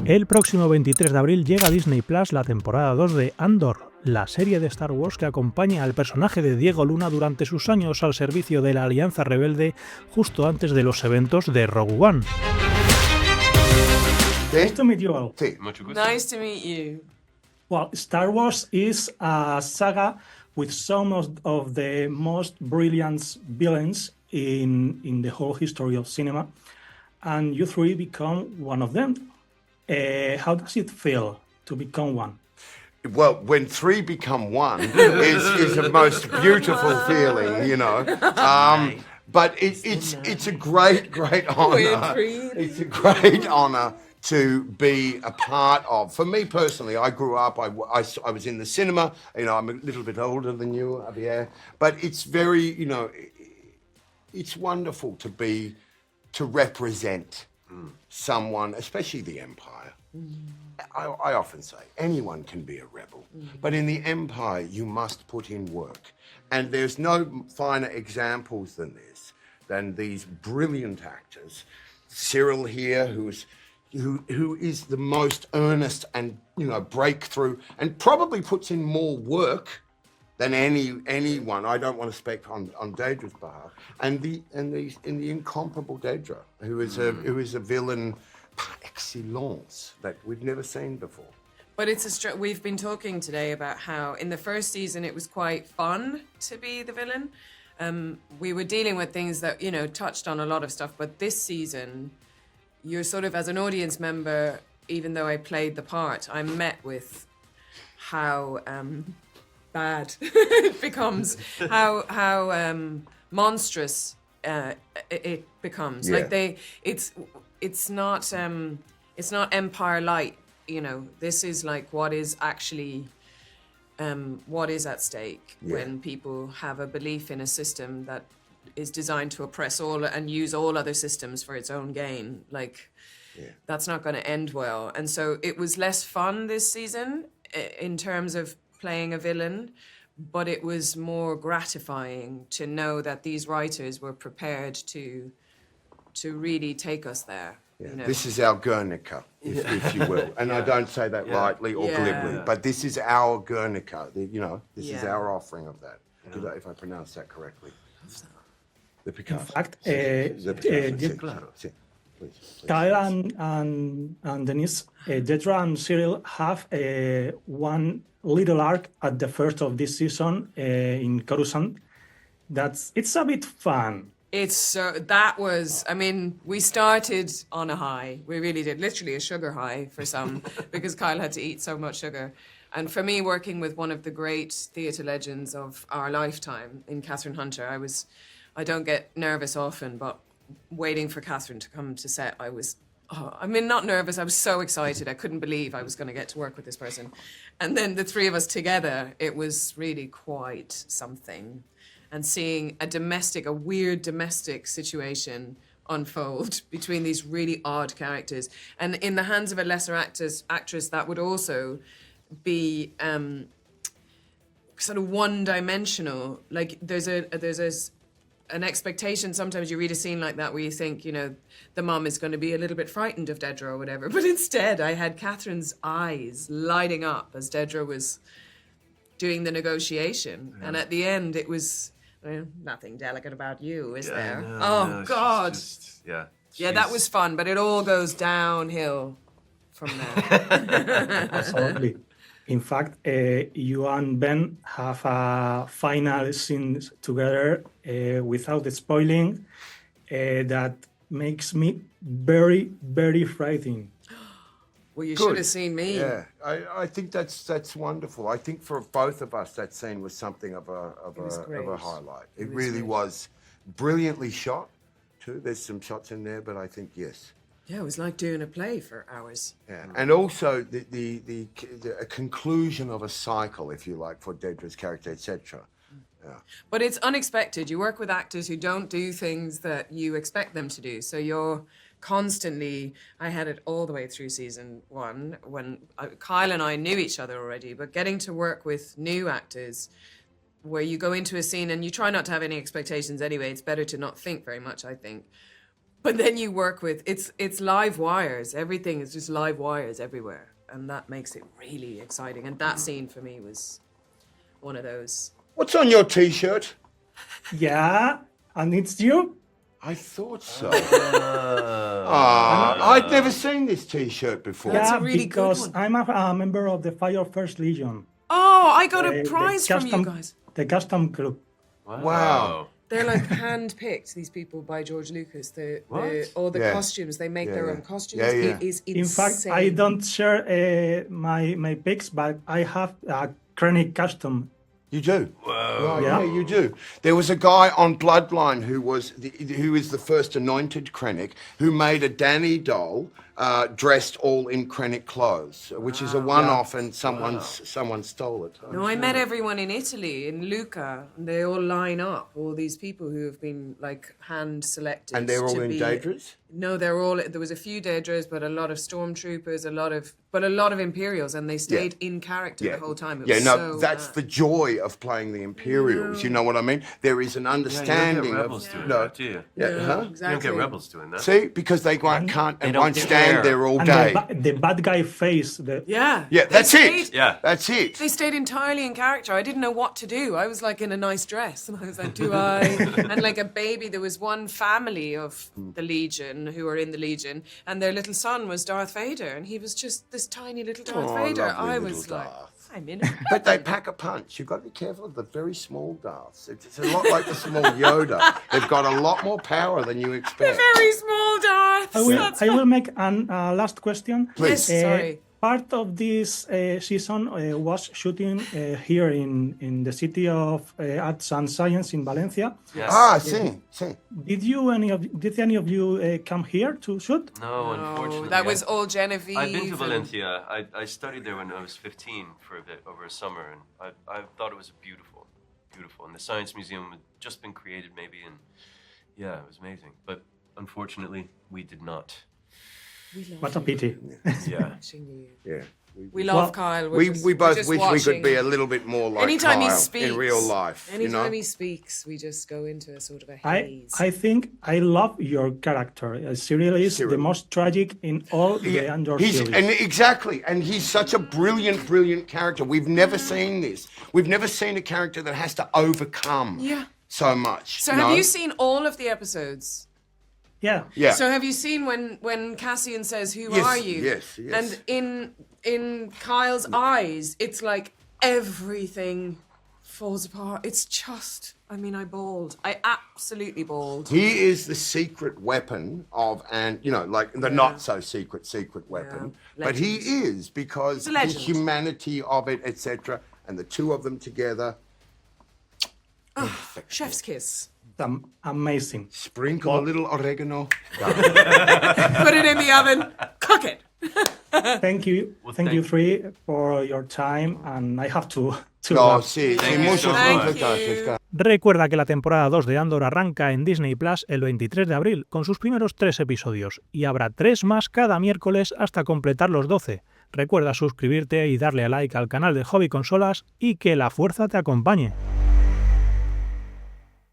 El próximo 23 de abril llega a Disney Plus la temporada 2 de Andor, la serie de Star Wars que acompaña al personaje de Diego Luna durante sus años al servicio de la Alianza Rebelde justo antes de los eventos de Rogue One. Nice to meet you all. Sí, mucho gusto. Nice to meet you. Well, Star Wars is a saga with some of the most brilliant villains in the whole history of cinema, and you three become one of them. How does it feel to become one? Well, when three become one is the most beautiful feeling, you know. But it's a great honor. It's a great honor to be a part of. For me personally, I grew up, I was in the cinema, you know, I'm a little bit older than you, Javier, but it's very, you know, it's wonderful to represent someone, especially the Empire. I often say, anyone can be a rebel, but in the Empire, you must put in work. And there's no finer examples than these brilliant actors. Syril here, who is the most earnest and, you know, breakthrough, and probably puts in more work than anyone. I don't want to speak on Dedra's behalf. And the incomparable Dedra, who is a villain par excellence that we've never seen before. But we've been talking today about how in the first season it was quite fun to be the villain. We were dealing with things that, you know, touched on a lot of stuff, but this season, you're sort of, as an audience member, even though I played the part, I'm met with how bad it becomes, how monstrous it becomes. Yeah. Like it's not Empire light, you know. This is like what is actually what is at stake when people have a belief in a system that is designed to oppress all and use all other systems for its own gain. Like, that's not going to end well. And so it was less fun this season in terms of playing a villain, but it was more gratifying to know that these writers were prepared to really take us there. Yeah. You know? This is our Guernica, if you will. And I don't say that lightly or glibly, but this is our Guernica. You know, this is our offering of that. If I pronounce that correctly. The Picasso. In fact, Claro, sí. Please. Kyle and Denise, Dedra and Syril have one little arc at the first of this season in Coruscant. It's a bit fun. I mean, we started on a high. We really did, literally a sugar high for some, because Kyle had to eat so much sugar. And for me, working with one of the great theatre legends of our lifetime in Catherine Hunter, I don't get nervous often, but waiting for Catherine to come to set, not nervous, I was so excited. I couldn't believe I was going to get to work with this person. And then the three of us together, it was really quite something. And seeing a weird domestic situation unfold between these really odd characters. And in the hands of a lesser actress, that would also be sort of one-dimensional. Like there's an expectation. Sometimes you read a scene like that where you think, you know, the mom is going to be a little bit frightened of Dedra or whatever. But instead, I had Catherine's eyes lighting up as Dedra was doing the negotiation. Yeah. And at the end, it was... nothing delicate about you, is there? No, God. That was fun, but it all goes downhill from there. Absolutely. In fact, you and Ben have a final scene together without spoiling that makes me very, very frightened. Well, you should have seen me. Yeah, I think that's wonderful. I think for both of us, that scene was something of a highlight. It really was brilliantly shot, too. There's some shots in there, but I think yes. Yeah, it was like doing a play for hours. Yeah, and also the conclusion of a cycle, if you like, for Dedra's character, etc. Yeah. But it's unexpected. You work with actors who don't do things that you expect them to do, so you're constantly, I had it all the way through season one when Kyle and I knew each other already, but getting to work with new actors where you go into a scene and you try not to have any expectations anyway. It's better to not think very much, I think. But then you work with it's live wires. Everything is just live wires everywhere, and that makes it really exciting. And that scene for me was one of those. What's on your T-shirt? Yeah, and it's you. I thought so. I'd never seen this T-shirt before. That's Yeah, a really good because one. I'm a member of the Fire First Legion. Oh, I got a the prize from you custom- guys. The custom club. Wow. They're like hand-picked, these people, by George Lucas. All the Yeah. costumes, they make their own costumes. Yeah, yeah. It is insane. In fact, I don't share my pics, but I have a Krennic custom. You do? Whoa. Right, Yeah. yeah, you do. There was a guy on Bloodline who is the first anointed Krennic, who made a Danny doll dressed all in Krennic clothes, which is a one-off, and someone stole it. No, I met everyone in Italy, in Lucca. And they all line up, all these people who have been like hand-selected. And they're all to in be- Dedras? No, there was a few Dedras, but a lot of stormtroopers, a lot of Imperials, and they stayed in character the whole time. It was so that's mad. the joy of playing the Imperials. You know what I mean? There is an Yeah, you understanding don't get rebels of doing that, do you? Yeah, No, huh? You exactly. don't get rebels doing that. See, because they can't and don't won't stand care. there all And day. the bad guy face. Yeah. Yeah, They that's it. stayed- Yeah. That's it. They stayed entirely in character. I didn't know what to do. I was like in a nice dress, and I was like, "Do I?" And like a baby, there was one family of the Legion who were in the Legion, and their little son was Darth Vader, and he was just this tiny little Darth Oh, Vader. lovely I little was like, Darth. "I'm in it." But they pack a punch. You've got to be careful of the very small Darths. It's a lot like the small Yoda. They've got a lot more power than you expect. Very small Darths. I will make a last question. Please. Yes, sorry. Part of this season was shooting here in the city of Arts and Science in Valencia. Yes. Ah, see. Did any of you come here to shoot? No, unfortunately. That was all Genevieve. I've been to and- Valencia. I studied there when I was 15 for a bit over a summer, and I thought it was beautiful. And the Science Museum had just been created, maybe, and yeah, it was amazing. But unfortunately, we did not. We love What a pity. Yeah. watching you. Yeah. We love Kyle. We both just wish we watching. could be a little bit more like Anytime he Kyle speaks, in real life. Anytime you know? he speaks, we just go into a sort of a I haze. think I love your character. Cyril is the most tragic in all the Andor series. Exactly, and he's such a brilliant character. We've never seen this. We've never seen a character that has to overcome so much. So have you seen all of the episodes? Yeah. Yeah. So have you seen when Cassian says, "Who Yes, are you?" yes. And in Kyle's eyes, it's like everything falls apart. It's just, I mean, I bawled. I absolutely bawled. He is the secret weapon of, and like the not so secret weapon. But he is, because He's a the legend. humanity of it, etc. And the two of them together. Chef's kiss. Amazing. Sprinkle a little oregano. Put it in the oven. Cook it. Thank you. Well, thank you three for your time, and I have to No, wrap. sí, Thank sí, you muchas so much. gracias. Recuerda que la temporada 2 de Andor arranca en Disney Plus el 23 de abril con sus primeros 3 episodios y habrá 3 más cada miércoles hasta completar los 12. Recuerda suscribirte y darle a like al canal de Hobby Consolas y que la fuerza te acompañe.